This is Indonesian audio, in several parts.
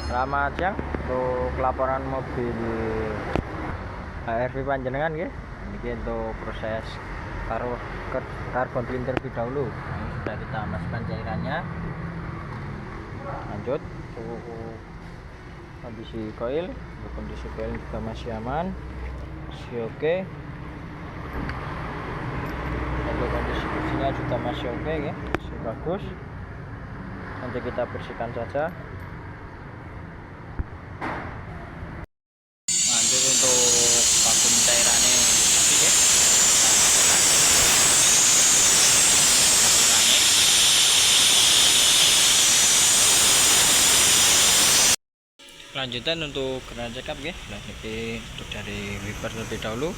Selamat siang, untuk laporan mobil HRV panjenengan nggih. Niki untuk proses taruh karbon clean terlebih dahulu. Ini sudah kita masukkan cairannya. Lanjut kondisi koil juga masih aman, masih oke. Untuk kondisi kursinya juga masih oke ya, masih bagus. Nanti kita bersihkan saja. Lanjut untuk vakum cairannya nanti ya. Lanjutan untuk kena check up ya. Untuk dari wiper terlebih dahulu.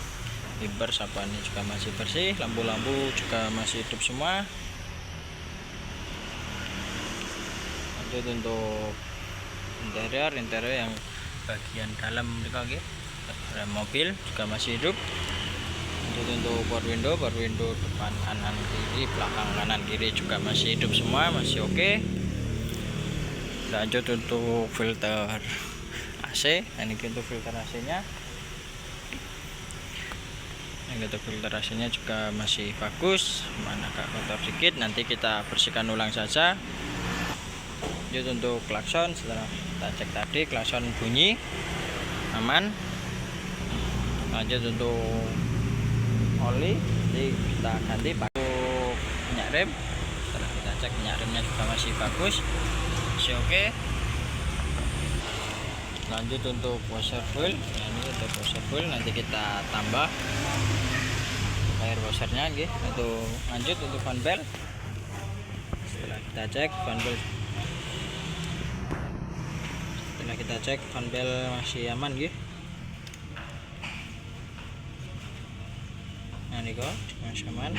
Wiper sapuannya juga masih bersih, lampu-lampu juga masih hidup semua. Lanjut untuk interior yang bagian dalam mereka rem mobil juga masih hidup. Lanjut untuk power window depan kanan kiri, belakang kanan kiri juga masih hidup semua, masih oke. Lanjut untuk filter AC, ini untuk filter AC nya. Yang untuk filter AC nya juga masih bagus, mana agak kotor sedikit, nanti kita bersihkan ulang saja. Lanjut untuk klakson, setelah kita cek tadi klakson bunyi aman. Lanjut untuk oli, jadi kita ganti pakai minyak rem. Setelah kita cek minyak remnya juga masih bagus, masih oke. Lanjut untuk washer fuel, ini untuk washer fuel nanti kita tambah air washernya gitu. Lanjut untuk fan belt, setelah kita cek fan belt masih aman gitu. Nah ini kok masih aman.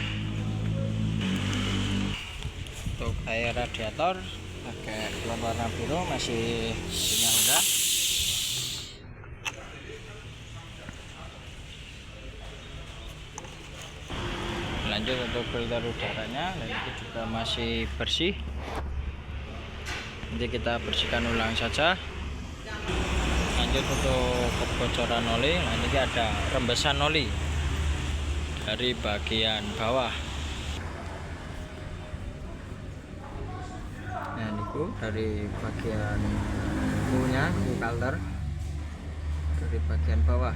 Untuk air radiator pakai clone warna biru, masih punya Honda. Lanjut untuk filter udaranya, dan itu juga masih bersih. Nanti kita bersihkan ulang saja. Lanjut untuk kebocoran oli, nah ini ada rembesan oli dari bagian bawah. Nah ini dari bagian punya filter, dari bagian bawah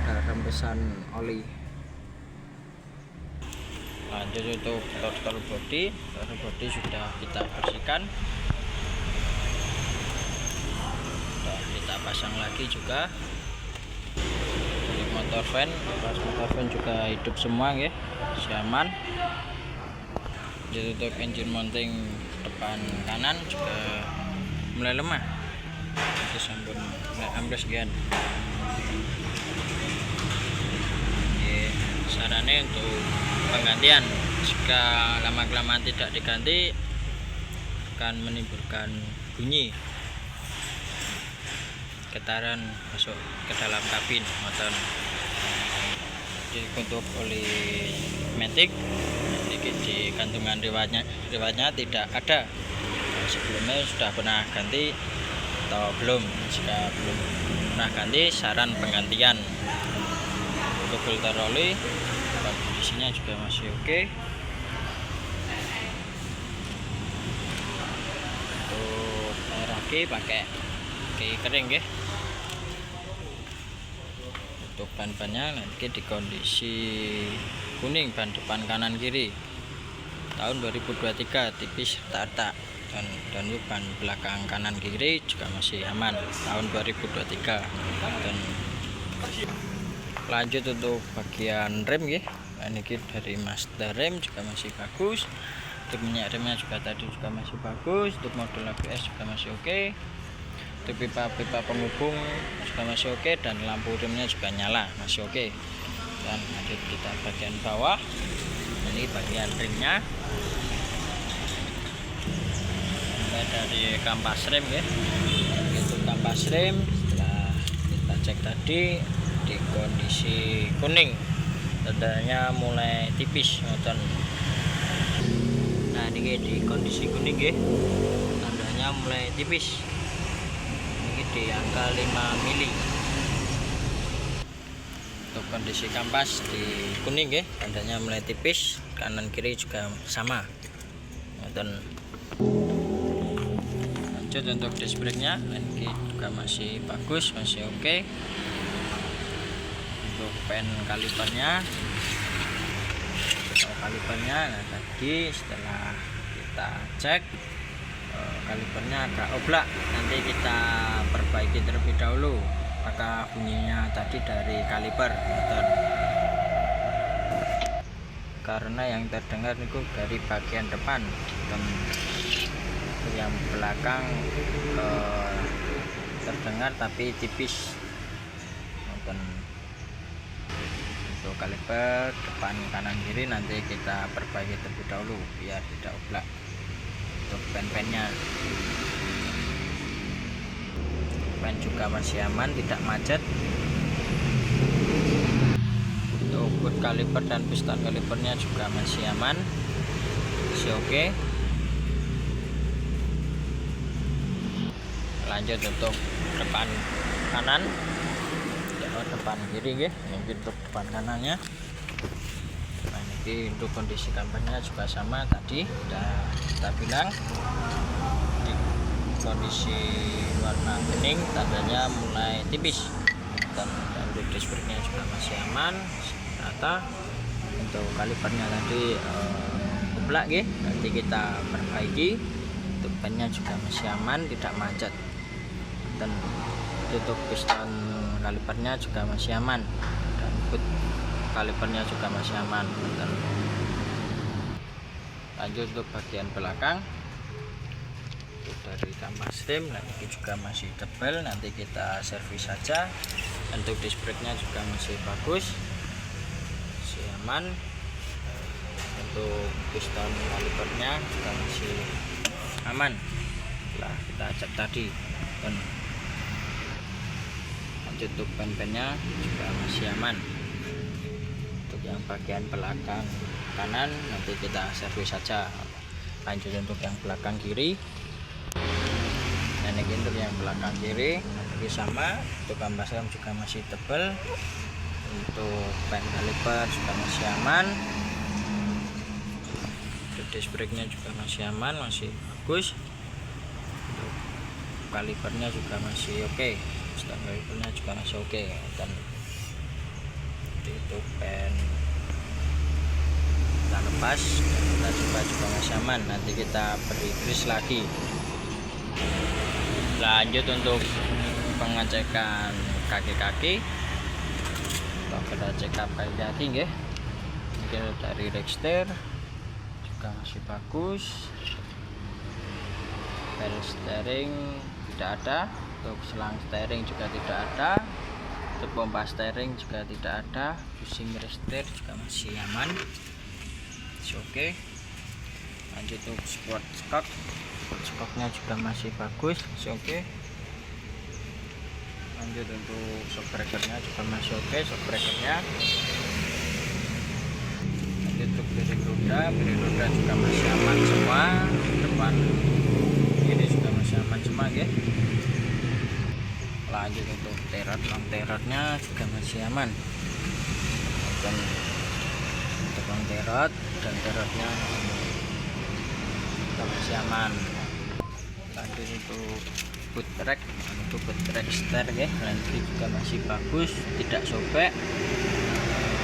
ada rembesan oli. Lanjut untuk throttle body sudah kita bersihkan, sudah kita pasang lagi juga. Untuk motor fan juga hidup semua ya, masih aman. Lanjut untuk engine mounting depan kanan juga mulai lemah, itu sampun ambles sekian. Sarannya untuk penggantian, jika lama-kelamaan tidak diganti akan menimbulkan bunyi getaran masuk ke dalam kabin motor. Jadi untuk oli matic di gantungan riwayatnya tidak ada. Sebelumnya sudah pernah ganti atau belum? Jika belum pernah ganti, saran penggantian. Untuk filter oli kondisinya juga masih oke. Untuk air aki pakai kering ya. Untuk ban-bannya nanti di kondisi kuning, ban depan kanan kiri tahun 2023 tipis rata, dan ban belakang kanan kiri juga masih aman tahun 2023. Dan lanjut untuk bagian rem ya, ini dari Mazda rem juga masih bagus. Untuk minyak remnya juga tadi juga masih bagus. Untuk modul ABS juga masih oke. Untuk pipa penghubung juga masih oke, dan lampu remnya juga nyala, masih oke. Dan lanjut kita bagian bawah, ini bagian remnya. Dari kampas rem ya, itu kampas rem setelah kita cek tadi di kondisi kuning, tandanya mulai tipis ngoten. Nah ini di kondisi kuning ya, tandanya mulai tipis. ini di angka 5 mili. Untuk kondisi kampas di kuning ya, tandanya mulai tipis, kanan kiri juga sama. Dan lanjut untuk disc brake-nya, ini juga masih bagus, masih oke. Untuk pen kalipernya, nah tadi setelah kita cek kalipernya agak oblak, nanti kita perbaiki terlebih dahulu. Apakah bunyinya tadi dari kaliper karena yang terdengar itu dari bagian depan, dan yang belakang terdengar tapi tipis. Untuk kaliper depan kanan kiri nanti kita perbaiki terlebih dahulu biar tidak oblak. Untuk pen-pennya, pen juga masih aman, tidak macet. Untuk boot kaliper dan piston kalipernya juga masih aman, masih oke. Lanjut untuk depan kanan, depan kiri ya, untuk depan kanannya. Nah, ini untuk kondisi kampanye juga sama, tadi sudah kita bilang di kondisi warna bening, tandanya mulai tipis. Dan untuk disc brake-nya juga masih aman, rata. Untuk kalipernya tadi oblak ya, nanti kita perbaiki. Untuk pennya juga masih aman, tidak macet. Dan untuk piston kalipernya juga masih aman, dan boot kalipernya juga masih aman. Dan lanjut untuk bagian belakang, itu dari kampas rem, nah ini juga masih tebal, nanti kita servis saja. Untuk disc brake-nya juga masih bagus, masih aman. Untuk piston kalipernya juga masih aman setelah kita cek tadi. Dan untuk pen-pennya juga masih aman. Untuk yang bagian belakang kanan nanti kita servis saja. Lanjut untuk yang belakang kiri, dan ini untuk yang belakang kiri nanti sama. Untuk kampas rem juga masih tebal. Untuk pen kaliper juga masih aman. Untuk disc brake-nya juga masih aman, masih bagus. Untuk kalipernya juga masih oke. Kalipernya juga masih oke. Dan itu pen kita lepas, kita coba juga masih aman. Nanti kita beri grease lagi. Lanjut untuk pengecekan kaki-kaki, kita cek kaki-kaki ya. Mungkin dari register juga masih bagus. Bel steering tidak ada. Untuk selang steering juga tidak ada. Untuk pompa steering juga tidak ada. Pusing register juga masih aman, masih oke. Lanjut untuk sport shocknya juga masih bagus, masih oke. Lanjut untuk shock breakernya juga masih oke, shock breakernya. Lanjut untuk piring roda juga masih aman semua. Depan ini juga masih aman semua ya. Lanjut untuk long terotnya juga masih aman. Dan untuk long terot dan terotnya juga masih aman. Lanjut untuk boot track, steer ya, nanti juga masih bagus, tidak sobek.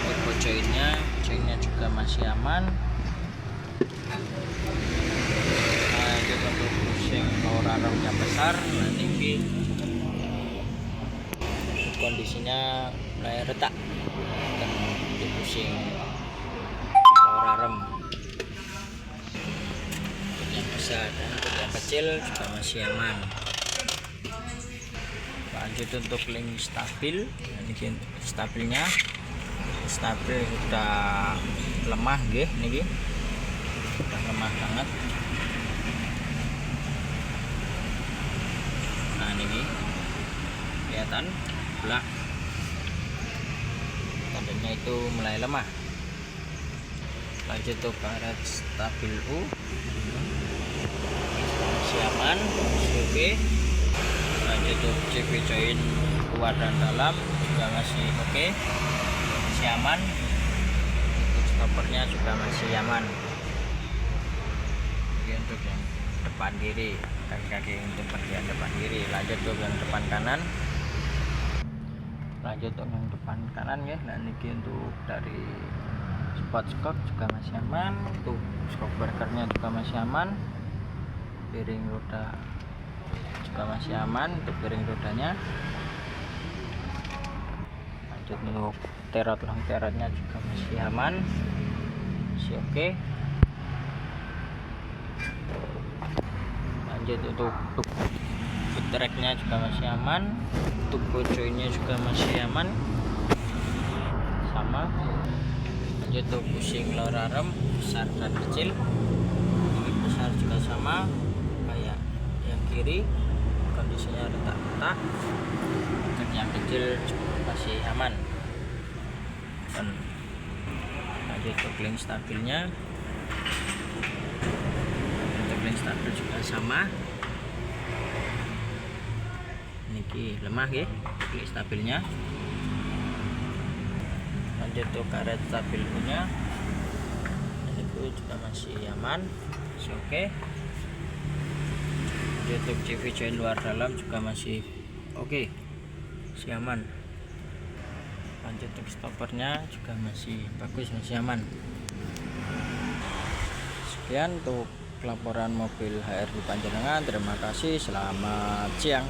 Untuk joinnya juga masih aman. Lanjut untuk pusing power arm yang besar, nanti kondisinya mulai retak dan pusing power arm. Untuk yang besar dan untuk yang kecil juga masih aman. Lanjut untuk link stabil, ini stabilnya sudah lemah nggih niki, sudah lemah banget. Nah niki kelihatan belak, tandanya itu mulai lemah. Lanjut untuk karet stabil masih aman, masih oke. Lanjut YouTube CV join luar dan dalam juga masih oke, masih aman. Untuk stoppernya juga masih aman. Ini untuk yang depan kiri, kaki-kaki untuk bagian depan kiri. Lanjut untuk yang depan kanan. Lanjut untuk yang depan kanan ya. Nah ini untuk dari spot shock juga masih aman. Untuk shock breakernya juga masih aman. Piring roda juga masih aman untuk piring rodanya. Lanjut untuk terot terotnya juga masih aman, masih oke. Lanjut untuk tracknya juga masih aman, untuk bojonya juga masih aman, sama. Lanjut untuk pusing lora rem besar dan kecil, ini besar juga sama kayak yang kiri, kondisinya retak-retak, dan yang kecil masih aman. Dan lanjut untuk link stabilnya, untuk link stabil juga sama, ini lemah ya link stabilnya. Lanjut untuk karet stabil punya, ini juga masih aman, masih oke. YouTube CV join luar dalam juga masih oke, masih aman. Lanjut untuk stoppernya juga masih bagus, masih aman. Sekian untuk laporan mobil HR di Panjenengan. Terima kasih, selamat siang.